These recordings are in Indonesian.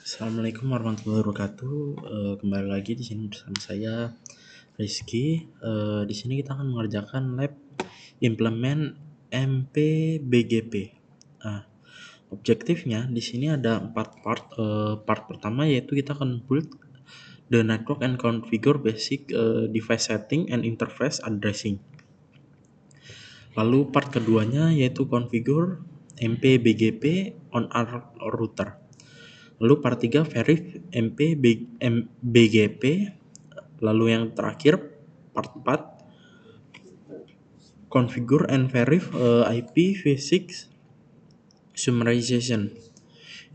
Assalamualaikum warahmatullahi wabarakatuh. Kembali lagi di sini bersama saya Rizky. Di sini kita akan mengerjakan lab implement MPBGP. Nah, objektifnya di sini ada 4 part. Part pertama yaitu kita akan build the network and configure basic device setting and interface addressing. Lalu part keduanya yaitu configure MPBGP on our router. Lalu part 3 verif BGP. Lalu yang terakhir part 4 configure and verif IPv6 summarization.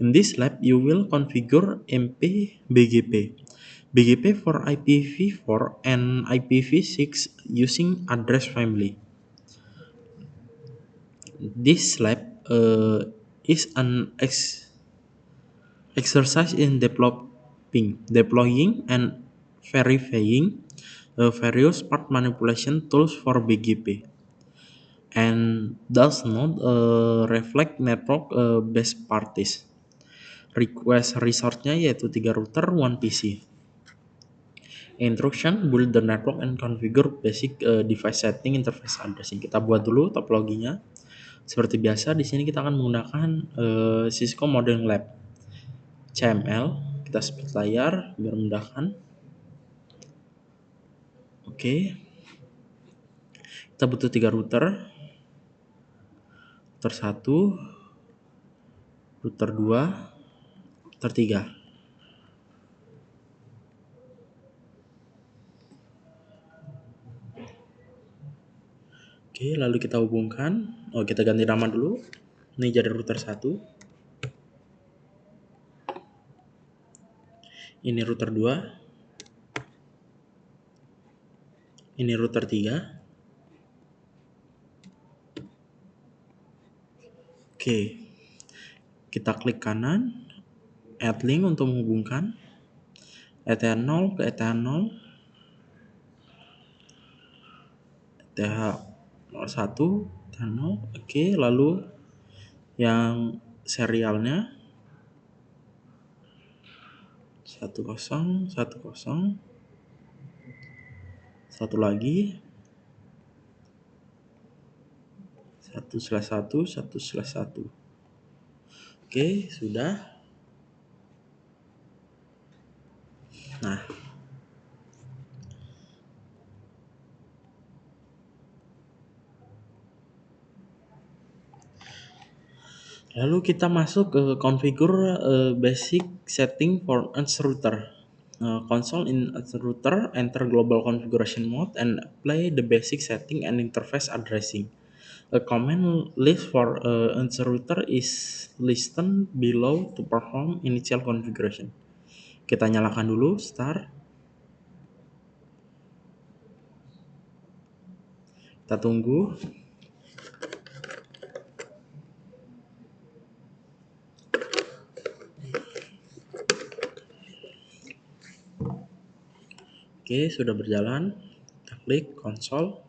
In this lab you will configure MP BGP. BGP for IPv4 and IPv6 using address family. This lab is an exercise in deploying and verifying various part manipulation tools for BGP and does not reflect network best parties. Request resource-nya yaitu 3 router, 1 PC. Instruction, build the network and configure basic device setting interface addressing. Kita buat dulu topologinya. Seperti biasa di sini kita akan menggunakan Cisco Modern Lab CML. Kita split layar biar memudahkan. Oke. Kita butuh 3 router. Router 1, router 2, router 3. Oke, lalu kita hubungkan. Kita ganti nama dulu. Ini jadi router 1. Ini router 2. Ini router 3. Oke. Kita klik kanan, add link untuk menghubungkan ETH0 ke ETH0, ETH01, ETH0. Oke, lalu yang serialnya 1010, satu lagi 1/1, 1/1. Oke, sudah. Nah, lalu kita masuk ke configure basic setting for edge router. Console in edge router, enter global configuration mode and apply the basic setting and interface addressing. A command list for edge router is listed below to perform initial configuration. Kita nyalakan dulu start. Kita tunggu. Oke, sudah berjalan. Kita klik console.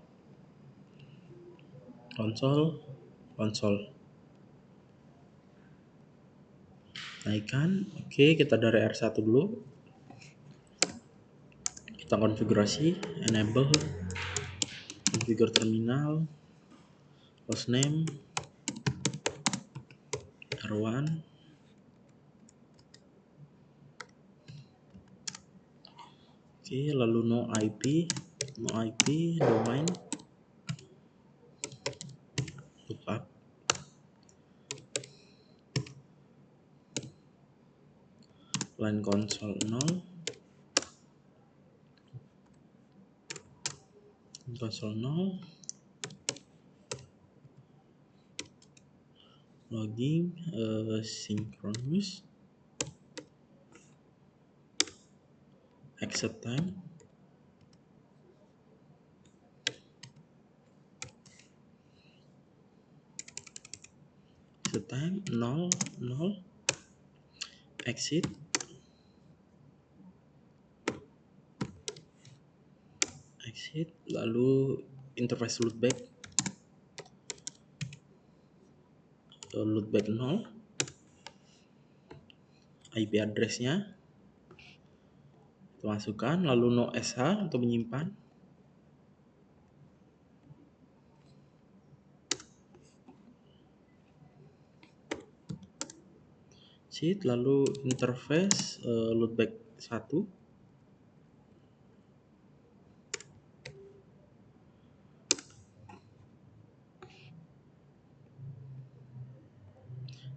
Naikkan. Oke, kita dari R1 dulu. Kita konfigurasi, enable, configure terminal, hostname, R1. Oke, lalu no IP, domain, lookup. Line console 0, logging, synchronous, exit time, exit time 0, exit, lalu interface loopback 0, IP address-nya kita masukkan, lalu no sh untuk menyimpan. Lalu interface loopback 1.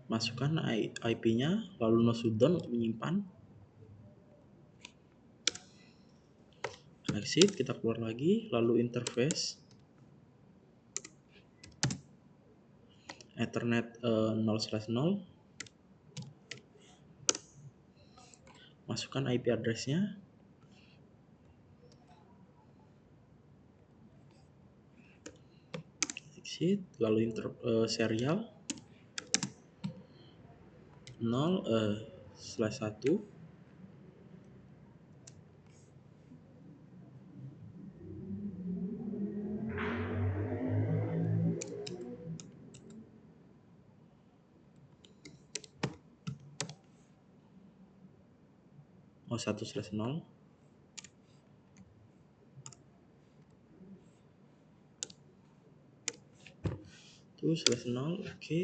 Masukkan IP-nya, lalu no shutdown untuk menyimpan. Exit, kita keluar lagi, lalu interface Ethernet 0/0. Masukkan IP address-nya. Exit, lalu serial 0/1. Oh, 1/0. Itu /0, oke.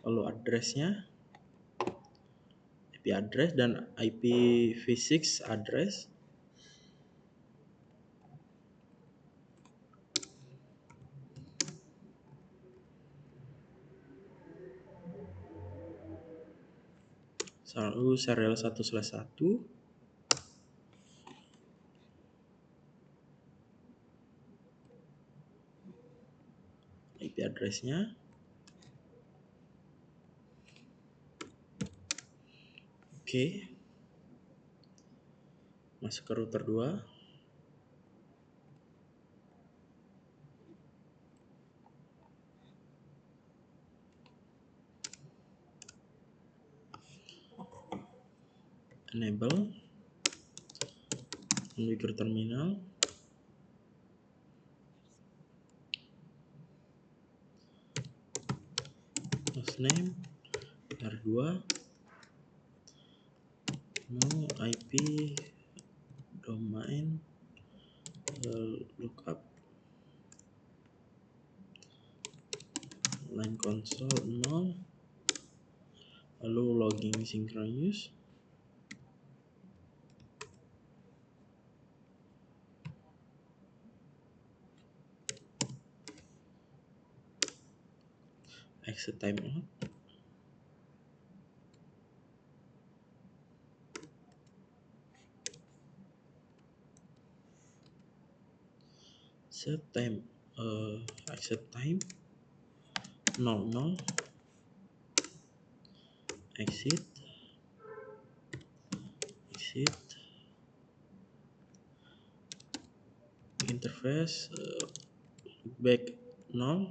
Lalu address-nya IP address dan IPv6 address. Lalu serial 1/1. IP address-nya. Oke. Masuk ke router 2. Enable configure terminal. Hostname R2 no IP domain lookup line console 0, lalu logging synchronous. Exit timeout. Set time exit time 00. Exit interface back 0.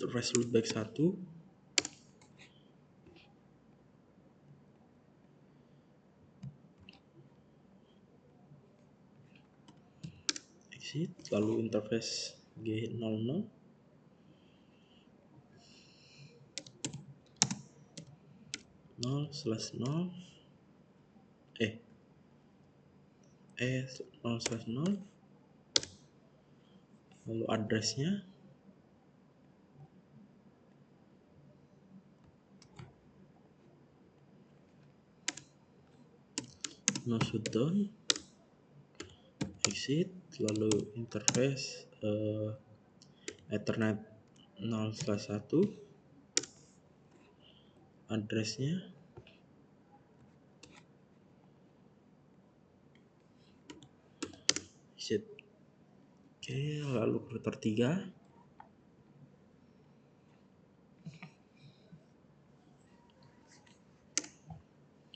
Interface loopback 1. Exit, lalu interface G00. (0/0) 0/0, lalu address-nya no shutdown. Exit, lalu interface Ethernet 0/1, address-nya exit. Oke, lalu router 3.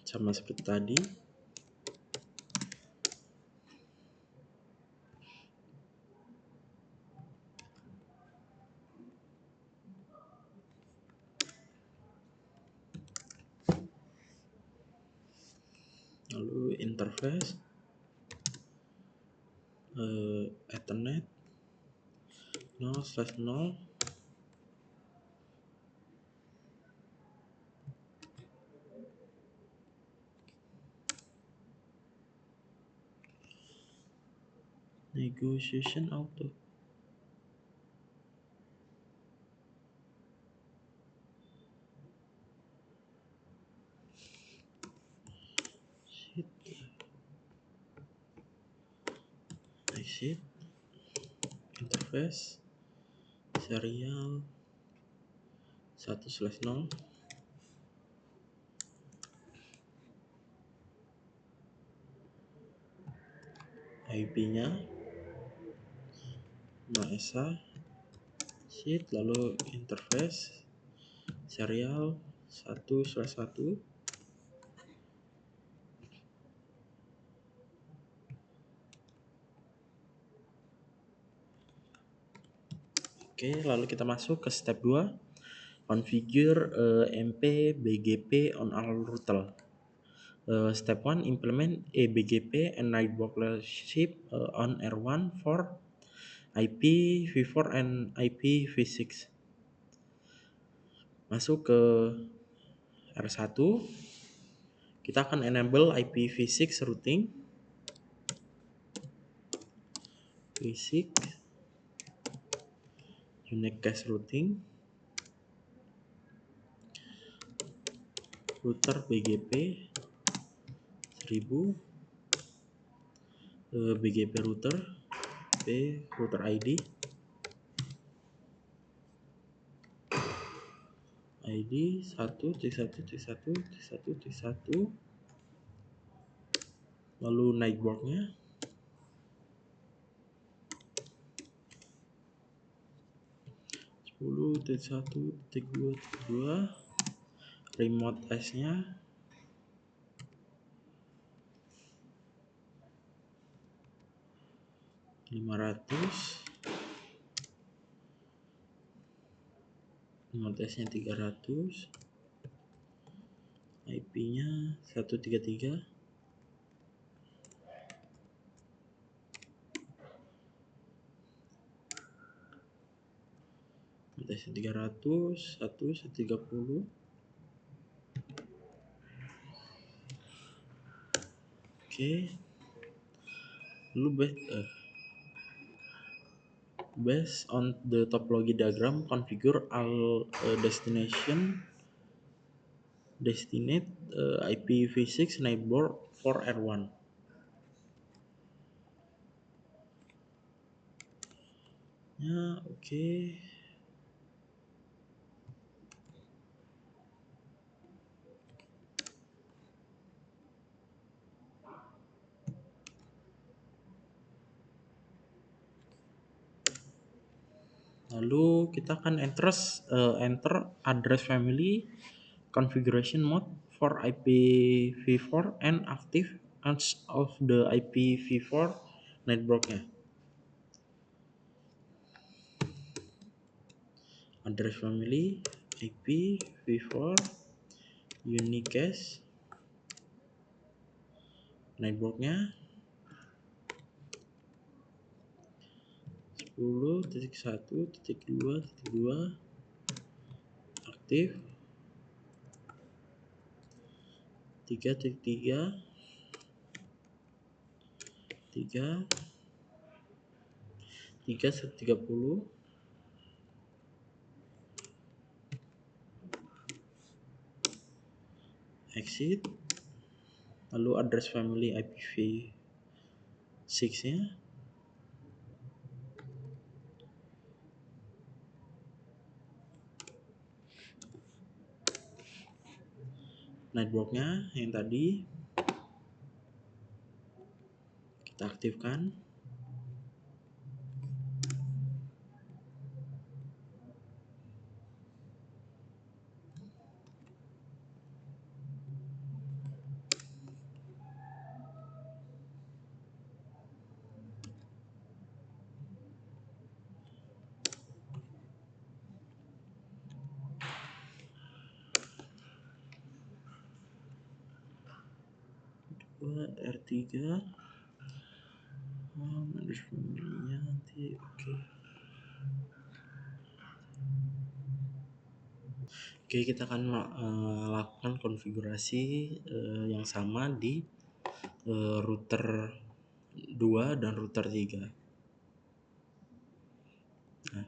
Sama seperti tadi. interface, Ethernet 0/0, negotiation auto. Exit interface serial 1/0, IP-nya Maesa sheet, lalu interface serial 1/1. Oke, lalu kita masuk ke step 2, configure MP BGP on all router. Step 1, implement a BGP and network relationship on R1 for IPv4 and IPv6. Masuk ke R1, kita akan enable IPv6 routing, v6 unique cache routing, router BGP 1000, BGP router, router ID 1.1.1.1.1, lalu networknya 10.1.2.2, remote S-nya 500, remote S-nya 300, IP-nya 133, remote S-nya 300, 130. Oke, lalu based on the topology diagram, configure all destinate IPv6 neighbor for R1. Ya, oke. Lalu kita akan enter address family configuration mode for IPv4 and active edge of the IPv4 networknya. Address family IPv4 unique cache, networknya 10.1.2.2, aktif 3.3, 3.30, exit, lalu address family IPv6 nya networknya yang tadi kita aktifkan. R3 manage family-nya nanti. Oke, kita akan lakukan konfigurasi yang sama di router 2 dan router 3. Nah,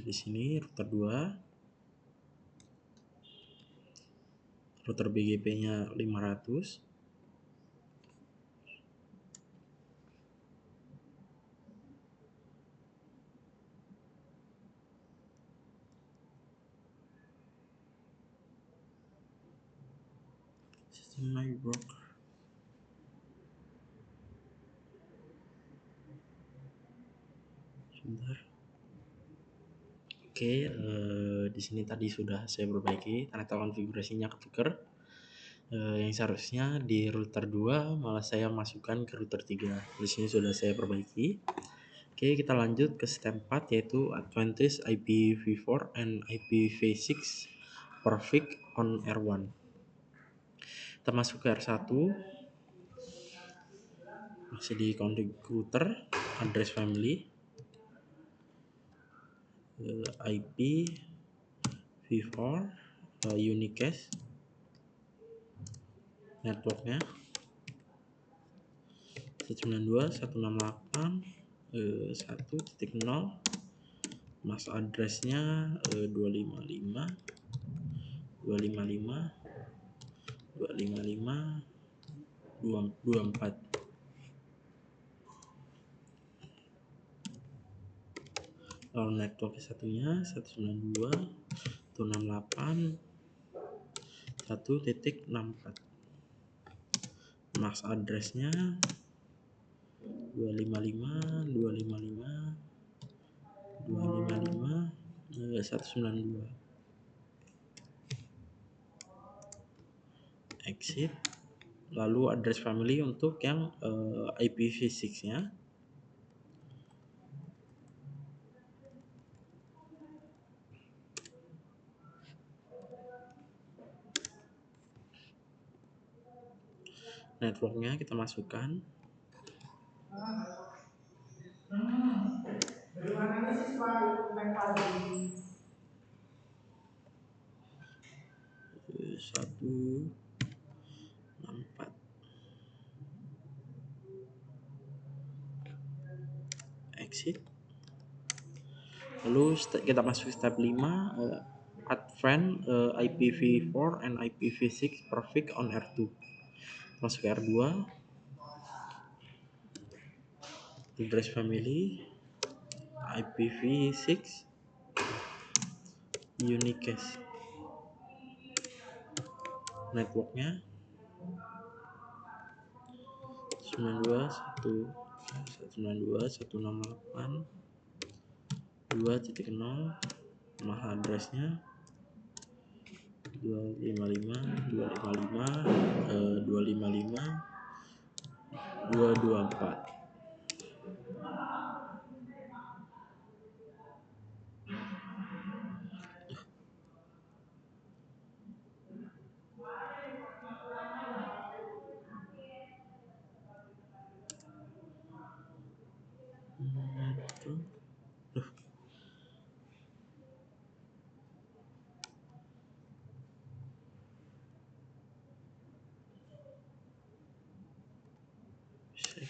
di sini router 2, router BGP-nya 500. Sistem network. Sebentar. Oke, di sini tadi sudah saya perbaiki, ternyata konfigurasinya ketuker. Yang seharusnya di router 2 malah saya masukkan ke router 3. Di sini sudah saya perbaiki. Oke, kita lanjut ke step 4, yaitu advantage IPv4 and IPv6 perfect on R1. Kita masuk ke R1, masih di config router, address family, IPv4, unicast, networknya 192.168.1.0, MAC addressnya 255.255.255.254. Lalu network satunya 192.168.1.64. MAC addressnya 255.255.255.192. Exit. Lalu address family untuk yang IPv6 nya networknya kita masukkan 164. Exit. Lalu kita masuk step 5, add friend IPv4 and IPv6 perfect on R2. Masuk ke R2, address family, IPv6, unicast, networknya 192.168.2.0, MAC addressnya 255.255.254.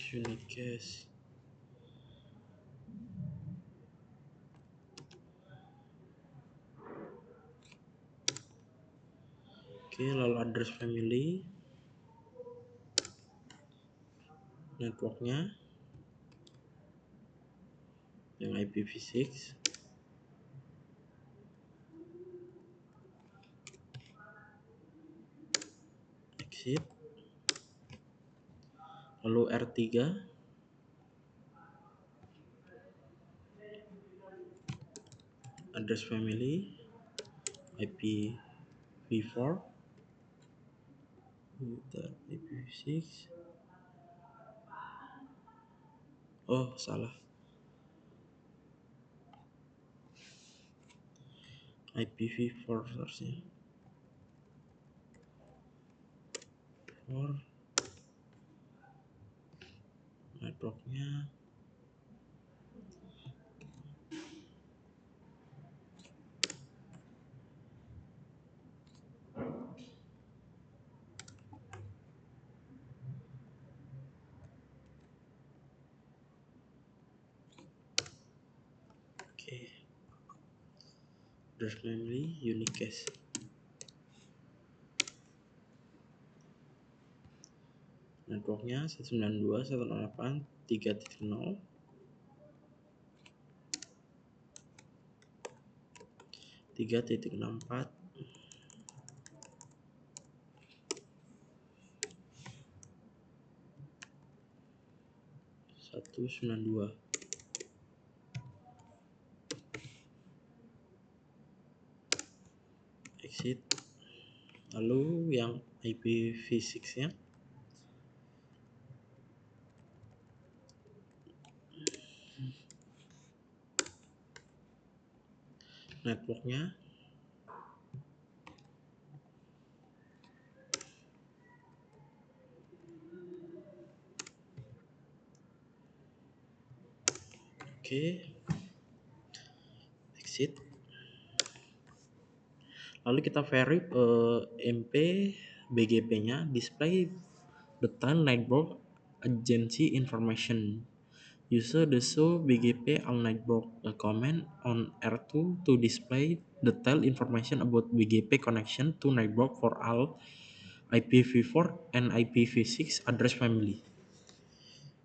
Unicast. Oke, lalu address family, networknya yang IPv6, exit. Lalu R3, address family, IPv4, IPv6. Oh, salah. IPv4 seharusnya. 4 networknya. Oke, address family unicast. Networknya 192.168.3.0, 3.64, 192. Exit. Lalu yang IPv6 nya networknya oke, exit. Lalu kita vary MP BGP nya display the time network agency information. User the show BGP all network a comment on R2 to display detailed information about BGP connection to network for all IPv4 and IPv6 address family.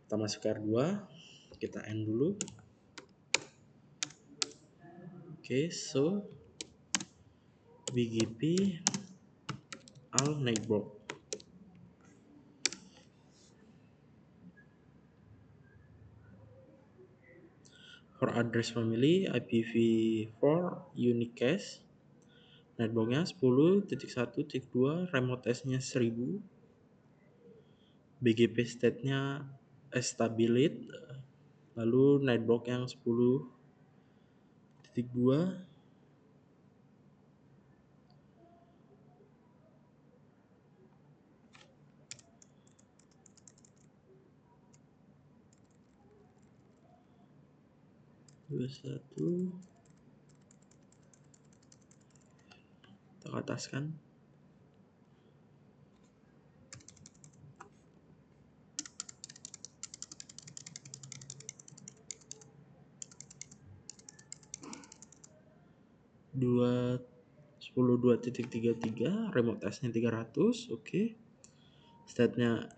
Kita masuk ke R2, kita end dulu. Oke, so BGP all network. For address family IPv4 unicast, networknya 10.1.2, remote S-nya 1000, BGP state-nya stabilit, lalu network yang 10.2, satu kita ataskan 2.10.2.33, remote S-nya 300, oke. State-nya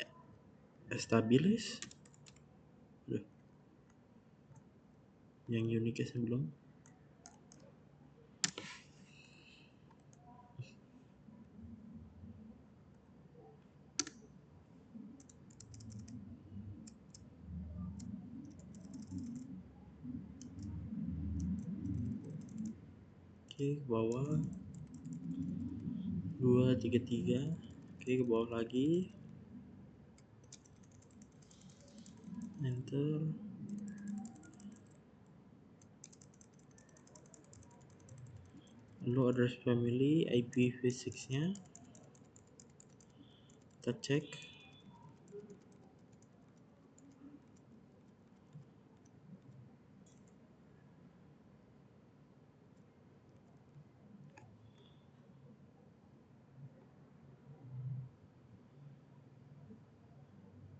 stabilis. Yang unicast belum. Oke, ke bawah 233. Oke, ke bawah lagi, enter. Lalu address family IPv6 nya kita cek.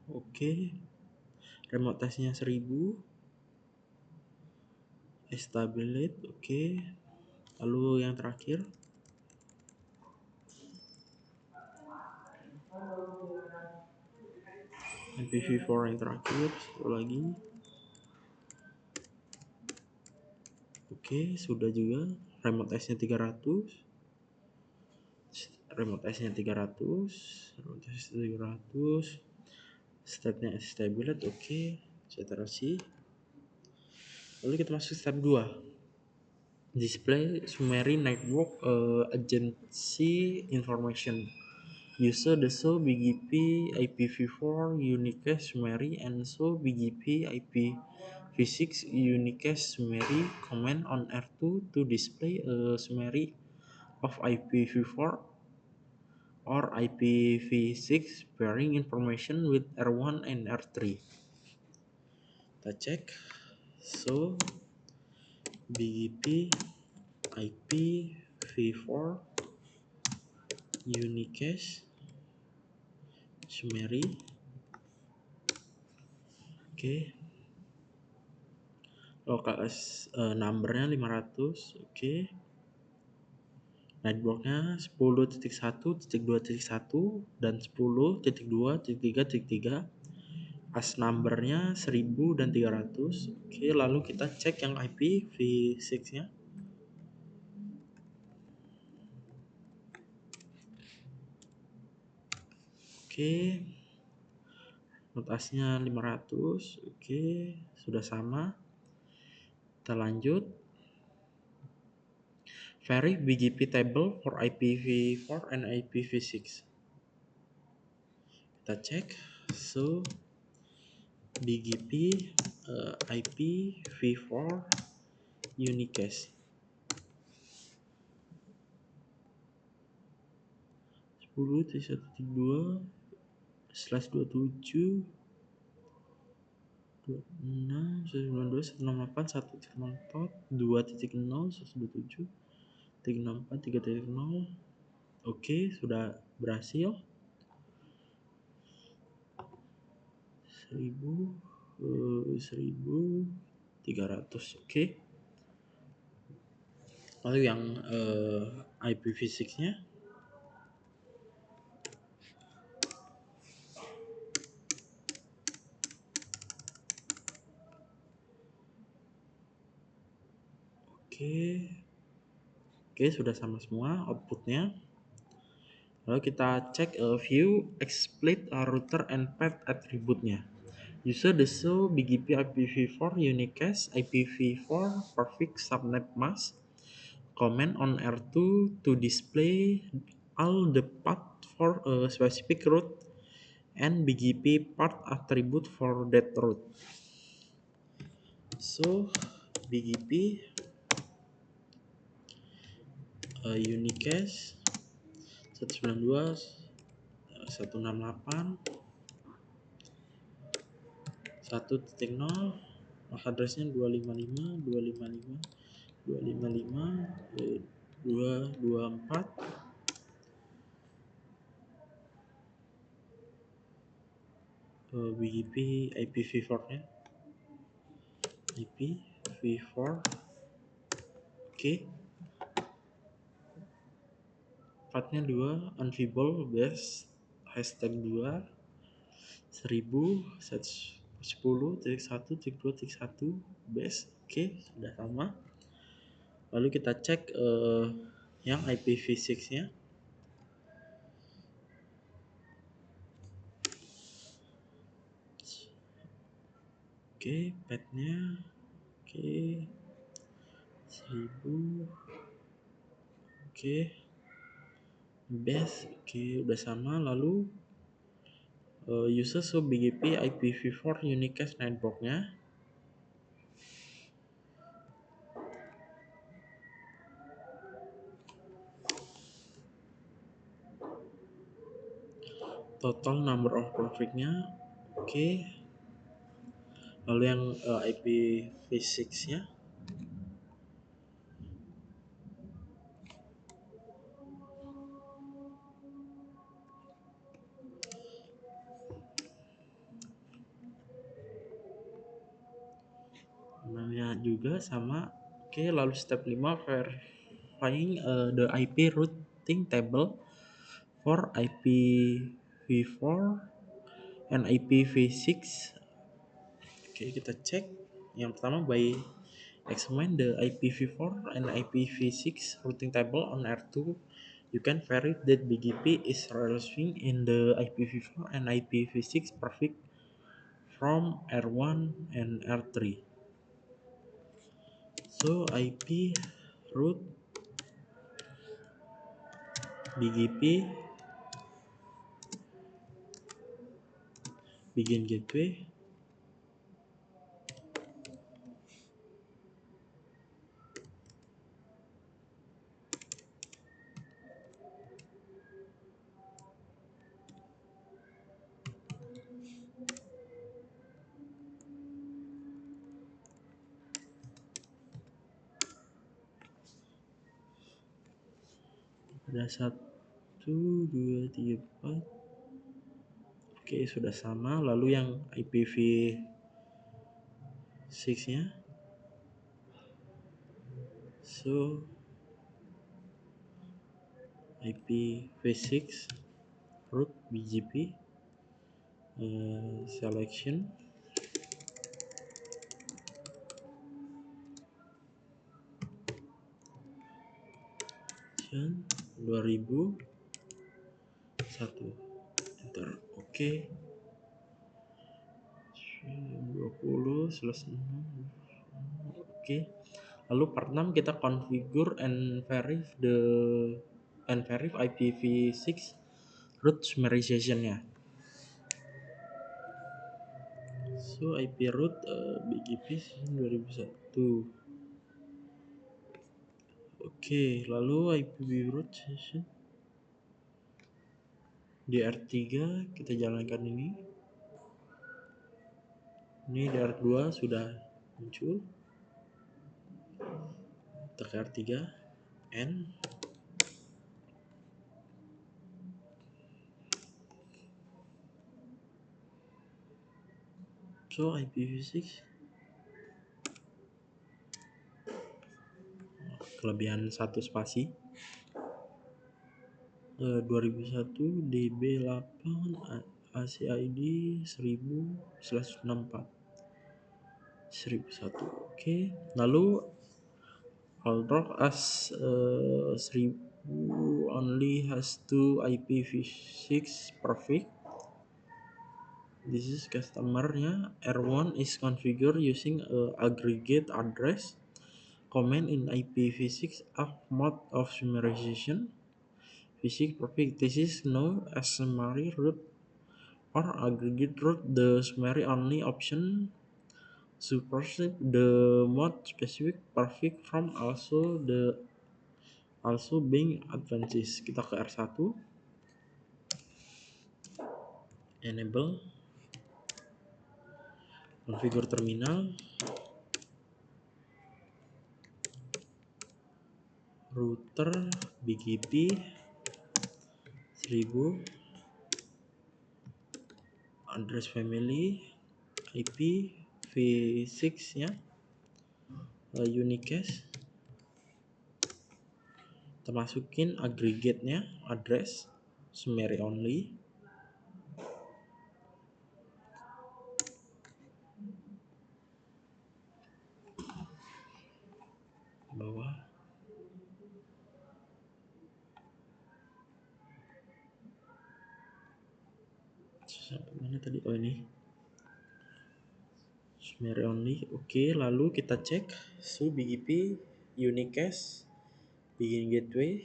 Oke, remote testnya 1000, stabilit, oke. Lalu yang terakhir IPv4 yang terakhir, satu lagi. Oke, sudah juga. Remote S-nya 300. Remote S-nya 300. Remote S 300. State-nya stabilit, oke. Saturasi. Lalu kita masuk step 2. Display summary network agency information. User the show BGP IPv4 unicast summary and show BGP IPv6 unicast summary comment on R2 to display a summary of IPv4 or IPv6 pairing information with R1 and R3. Kita cek. So BGP IPv4 Unicast Summary. Oke. Local numbernya 500. Oke. Networknya 10.1.2.1 dan 10.2.3.3. As numbernya 1000 dan 300. Oke, lalu kita cek yang IPv6-nya. Oke. Notasnya 500. Oke, sudah sama. Kita lanjut. Vary BGP table for IPv4 and IPv6. Kita cek. So BGP IPv4 Unicast 10.1.2/27 26.192.168.1.0/127.3.4.3.0. Oke, sudah berhasil. 1300. Oke. Lalu yang IPv6-nya. Oke, sudah sama semua outputnya. Lalu kita cek view XSplit router and path attribute-nya. User the show BGP IPv4 Unicast IPv4 perfect subnet mask. Comment on R2 to display all the path for a specific route and BGP path attribute for that route. So BGP Unicast 192.168 1.0, addressnya 255.254 BGP IPv4-nya IPv4. Oke. Partnya 2 Ansible base hashtag 2 10.1.1.2.1 base. Oke, sudah sama. Lalu kita cek yang IPv6-nya. Oke, path-nya oke 1000. Oke. Base oke udah sama. Lalu user show BGP IPv4 Unicast network-nya. Total number of traffic-nya. Oke. Lalu yang IPv6-nya. Namanya juga sama. Oke, lalu step 5 verifying the IP routing table for IPv4 and IPv6. Oke, kita cek. Yang pertama by examine the IPv4 and IPv6 routing table on R2. You can verify that BGP is receiving in the IPv4 and IPv6 traffic from R1 and R3. So IP route BGP begin gateway Ada 1, 2, 3, 4. Oke, sudah sama. Lalu yang IPv6 nya, so IPv6 root BGP selection 2001, enter. Oke. 20 selesai. Oke. Lalu part 6 kita configure and verify IPv6 root summarization-nya. So IP root BGP 2001. Oke, lalu IPv root session DR3 kita jalankan ini. Ini DR2 sudah muncul. Tekan R3 N. So IPv6 kelebihan 1 spasi 2001 DB8 ACID 1000/64 1001. Oke, lalu Aldrock as 1000 only has 2 IPv6 perfect. This is customer-nya. R1 is configured using aggregate address command in IPv6 mode of summarization. V6 perfect. This is known as summary root or aggregate root. The summary only option supersede the mode specific perfect from also being advantage. Kita ke R1, enable, configure terminal, router BGP 1000, address family IPv6 nya unicast, kita masukin aggregate-nya address summary only, bawah sampai mana tadi, oh ini summary only. Oke, lalu kita cek BGP unicast begin gateway,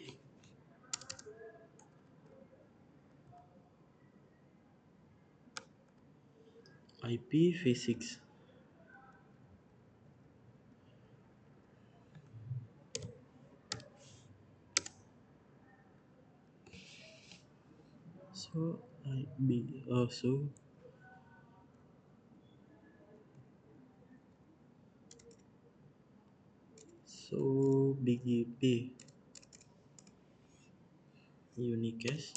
IPv6. So BGP unicast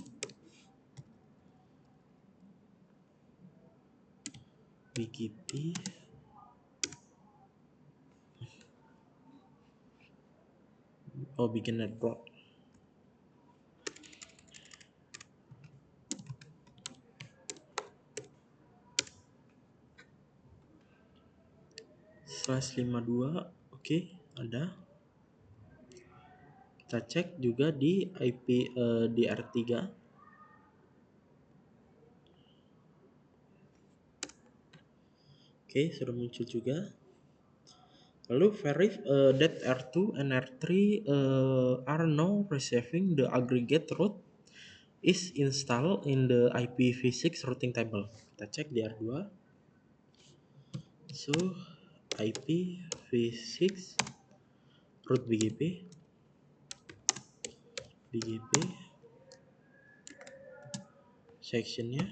BGP bikin network. /52. Oke, ada. Kita cek juga di IP di R3. Oke, sudah muncul juga. Lalu verify that R2 and R3 are now receiving the aggregate route is installed in the IPv6 routing table. Kita cek di R2. So IPv6 root BGP sectionnya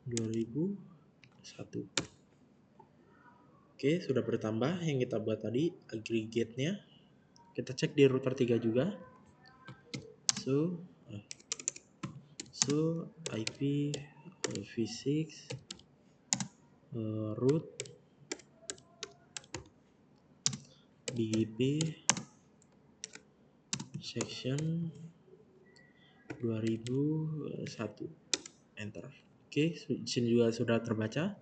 2001. Oke, sudah bertambah yang kita buat tadi aggregate-nya. Kita cek di router 3 juga. So IP v6 root BGP section 2001, enter. Oke, di sini juga sudah terbaca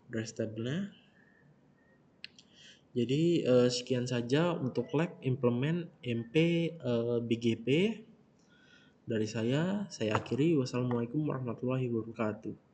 address tabelnya. Jadi sekian saja untuk lab implement MP BGP dari saya akhiri. Wassalamualaikum warahmatullahi wabarakatuh.